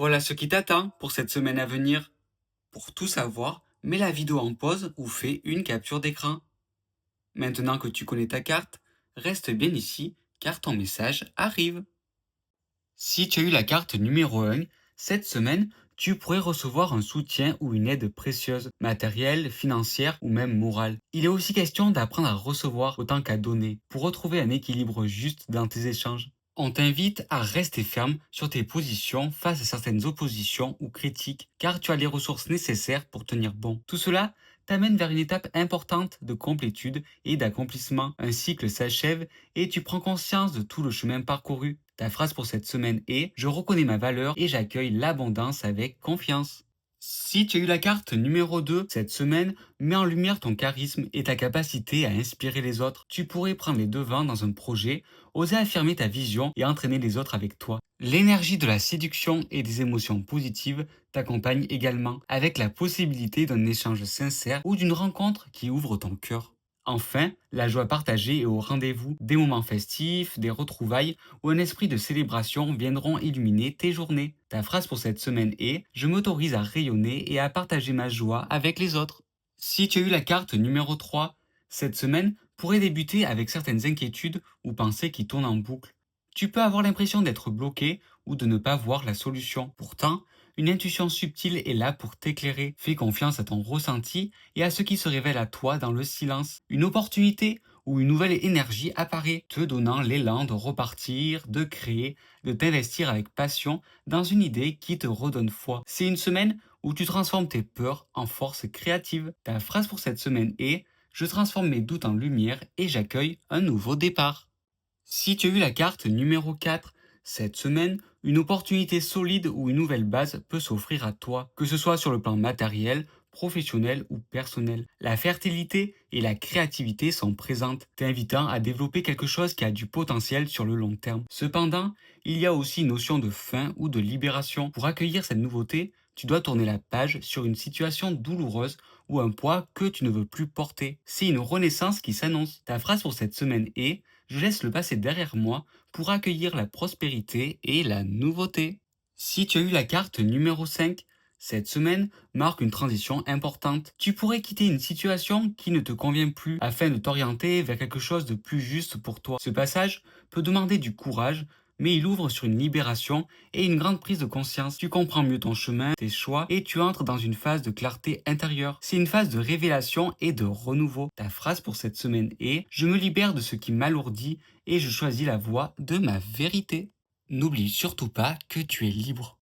Voilà ce qui t'attend pour cette semaine à venir. Pour tout savoir, mets la vidéo en pause ou fais une capture d'écran. Maintenant que tu connais ta carte, reste bien ici car ton message arrive. Si tu as eu la carte numéro 1, cette semaine, tu pourrais recevoir un soutien ou une aide précieuse, matérielle, financière ou même morale. Il est aussi question d'apprendre à recevoir autant qu'à donner pour retrouver un équilibre juste dans tes échanges. On t'invite à rester ferme sur tes positions face à certaines oppositions ou critiques, car tu as les ressources nécessaires pour tenir bon. Tout cela t'amène vers une étape importante de complétude et d'accomplissement. Un cycle s'achève et tu prends conscience de tout le chemin parcouru. Ta phrase pour cette semaine est: je reconnais ma valeur et j'accueille l'abondance avec confiance. Si tu as eu la carte numéro 2 cette semaine, mets en lumière ton charisme et ta capacité à inspirer les autres. Tu pourrais prendre les devants dans un projet, oser affirmer ta vision et entraîner les autres avec toi. L'énergie de la séduction et des émotions positives t'accompagne également, avec la possibilité d'un échange sincère ou d'une rencontre qui ouvre ton cœur. Enfin, la joie partagée est au rendez-vous. Des moments festifs, des retrouvailles ou un esprit de célébration viendront illuminer tes journées. Ta phrase pour cette semaine est: je m'autorise à rayonner et à partager ma joie avec les autres. Si tu as eu la carte numéro 3, cette semaine pourrait débuter avec certaines inquiétudes ou pensées qui tournent en boucle. Tu peux avoir l'impression d'être bloqué ou de ne pas voir la solution. Pourtant, une intuition subtile est là pour t'éclairer. Fais confiance à ton ressenti et à ce qui se révèle à toi dans le silence. Une opportunité ou une nouvelle énergie apparaît, te donnant l'élan de repartir, de créer, de t'investir avec passion dans une idée qui te redonne foi. C'est une semaine où tu transformes tes peurs en force créative. Ta phrase pour cette semaine est: je transforme mes doutes en lumière et j'accueille un nouveau départ. Si tu as eu la carte numéro 4 cette semaine, une opportunité solide ou une nouvelle base peut s'offrir à toi, que ce soit sur le plan matériel, professionnel ou personnel. La fertilité et la créativité sont présentes, t'invitant à développer quelque chose qui a du potentiel sur le long terme. Cependant, il y a aussi une notion de fin ou de libération. Pour accueillir cette nouveauté, tu dois tourner la page sur une situation douloureuse ou un poids que tu ne veux plus porter. C'est une renaissance qui s'annonce. Ta phrase pour cette semaine est: je laisse le passé derrière moi pour accueillir la prospérité et la nouveauté. Si tu as eu la carte numéro 5, cette semaine marque une transition importante. Tu pourrais quitter une situation qui ne te convient plus afin de t'orienter vers quelque chose de plus juste pour toi. Ce passage peut demander du courage, mais il ouvre sur une libération et une grande prise de conscience. Tu comprends mieux ton chemin, tes choix, et tu entres dans une phase de clarté intérieure. C'est une phase de révélation et de renouveau. Ta phrase pour cette semaine est: je me libère de ce qui m'alourdit et je choisis la voie de ma vérité. N'oublie surtout pas que tu es libre.